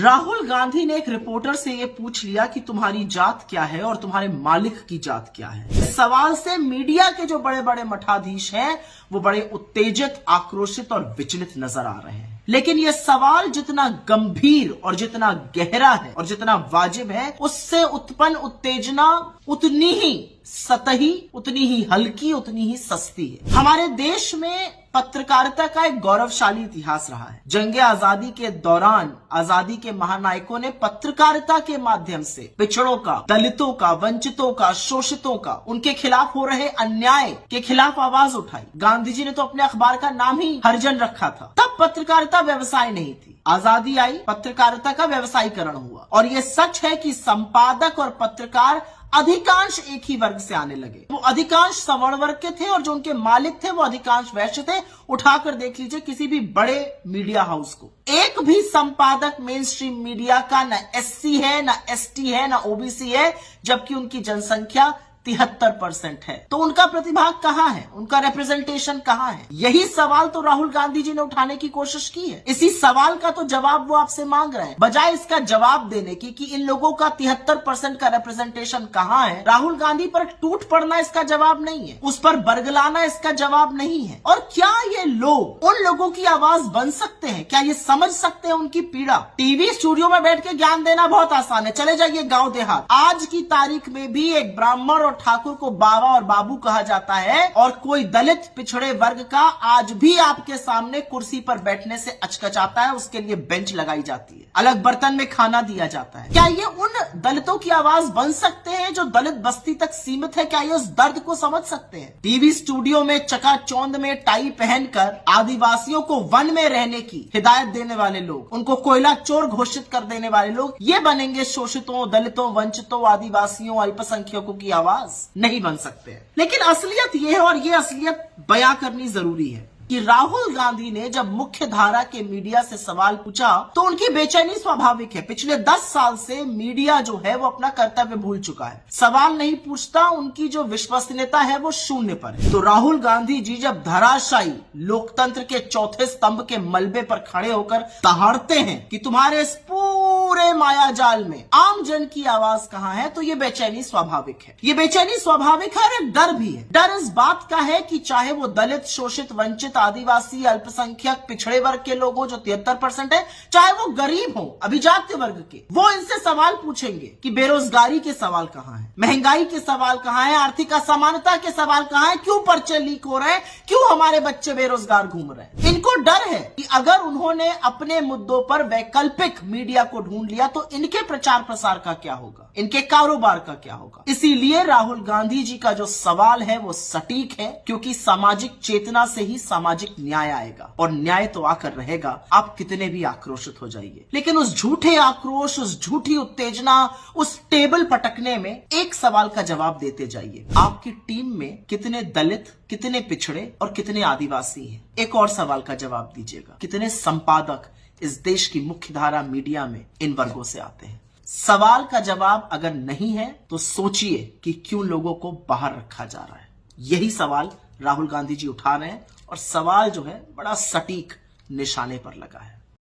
राहुल गांधी ने एक रिपोर्टर से ये पूछ लिया कि तुम्हारी जात क्या है और तुम्हारे मालिक की जात क्या है। इस सवाल से मीडिया के जो बड़े बड़े मठाधीश हैं वो बड़े उत्तेजित, आक्रोशित और विचलित नजर आ रहे हैं। लेकिन यह सवाल जितना गंभीर और जितना गहरा है और जितना वाजिब है, उससे उत्पन्न उत्तेजना उतनी ही सतही, उतनी ही हल्की, उतनी ही सस्ती है। हमारे देश में पत्रकारिता का एक गौरवशाली इतिहास रहा है। जंगे आजादी के दौरान आजादी के महानायकों ने पत्रकारिता के माध्यम से पिछड़ों का, दलितों का, वंचितों का, शोषितों का, उनके खिलाफ हो रहे अन्याय के खिलाफ आवाज उठाई। गांधी जी ने तो अपने अखबार का नाम ही हरिजन रखा था। तब पत्रकारिता व्यवसाय नहीं थी। आजादी आई, पत्रकारिता का व्यवसायीकरण हुआ। और ये सच है कि संपादक और पत्रकार अधिकांश एक ही वर्ग से आने लगे। वो अधिकांश सवर्ण वर्ग के थे और जो उनके मालिक थे वो अधिकांश वैश्य थे। उठाकर देख लीजिए किसी भी बड़े मीडिया हाउस को, एक भी संपादक मेन स्ट्रीम मीडिया का ना एससी है, ना एसटी है, ना ओबीसी है, जबकि उनकी जनसंख्या 73% है। तो उनका प्रतिभाग कहां है, उनका रिप्रेजेंटेशन कहां है? यही सवाल तो राहुल गांधी जी ने उठाने की कोशिश की है। इसी सवाल का तो जवाब वो आपसे मांग रहे हैं। बजाय इसका जवाब देने की कि इन लोगों का 73% का रिप्रेजेंटेशन कहां है, राहुल गांधी पर टूट पड़ना इसका जवाब नहीं है, उस पर बरगलाना इसका जवाब नहीं है। और क्या ये लोग उन लोगों की आवाज बन सकते हैं? क्या ये समझ सकते हैं उनकी पीड़ा? टीवी स्टूडियो में बैठ के ज्ञान देना बहुत आसान है, चले जाइए गांव देहात। आज की तारीख में भी एक ब्राह्मण और ठाकुर को बाबा और बाबू कहा जाता है और कोई दलित पिछड़े वर्ग का आज भी आपके सामने कुर्सी पर बैठने से अचकचाता है, उसके लिए बेंच लगाई जाती है, अलग बर्तन में खाना दिया जाता है। क्या ये उन दलितों की आवाज बन सकते हैं जो दलित बस्ती तक सीमित है? क्या ये उस दर्द को समझ सकते हैं? टीवी स्टूडियो में चकाचौंध में टाई पहनकर आदिवासियों को वन में रहने की हिदायत देने वाले लोग, उनको कोयला चोर घोषित कर देने वाले लोग, ये बनेंगे शोषितों, दलितों, वंचितों, आदिवासियों, अल्पसंख्यकों की आवाज? नहीं बन सकते हैं। लेकिन असलियत यह है, और यह असलियत बयां करनी जरूरी है, कि राहुल गांधी ने जब मुख्य धारा के मीडिया से सवाल पूछा तो उनकी बेचैनी स्वाभाविक है। पिछले 10 साल से मीडिया जो है वो अपना कर्तव्य भूल चुका है, सवाल नहीं पूछता, उनकी जो विश्वसनीयता है वो शून्य पर है। तो राहुल गांधी जी जब धराशायी लोकतंत्र के चौथे स्तंभ के मलबे पर खड़े होकर दहाड़ते हैं कि तुम्हारे इस पूरे मायाजाल में आम जन की आवाज कहां है, तो ये बेचैनी स्वाभाविक है। ये बेचैनी स्वाभाविक है और एक डर भी है। डर इस बात का है कि चाहे वो दलित, शोषित, वंचित, आदिवासी, अल्पसंख्यक, पिछड़े वर्ग के लोग हो जो 73% है, चाहे वो गरीब हो, अभिजात्य वर्ग के, वो इनसे सवाल पूछेंगे कि बेरोजगारी के सवाल कहां है, महंगाई के सवाल कहां है, आर्थिक असमानता के सवाल कहां है, क्यों पर्चे लीक हो रहे हैं, क्यों हमारे बच्चे बेरोजगार घूम रहे हैं। इनको डर है कि अगर उन्होंने अपने मुद्दों पर वैकल्पिक मीडिया को ढूंढ लिया तो इनके प्रचार प्रसार का क्या होगा, इनके कारोबार का क्या होगा। इसीलिए राहुल गांधी जी का जो सवाल है वो सटीक है, क्योंकि सामाजिक चेतना से ही सामाजिक न्याय आएगा, और न्याय तो आकर रहेगा, आप कितने भी आक्रोशित हो जाइए। लेकिन उस झूठे आक्रोश, उस झूठी उत्तेजना, उस टेबल पटकने में एक सवाल का जवाब देते जाइए, आपकी टीम में कितने दलित, कितने पिछड़े और कितने आदिवासी हैं? एक और सवाल का जवाब दीजिएगा, कितने संपादक इस देश की मुख्यधारा मीडिया में इन वर्गों से आते हैं? सवाल का जवाब अगर नहीं है तो सोचिए कि क्यों लोगों को बाहर रखा जा रहा है। यही सवाल राहुल गांधी जी उठा रहे हैं, और सवाल जो है बड़ा सटीक निशाने पर लगा है।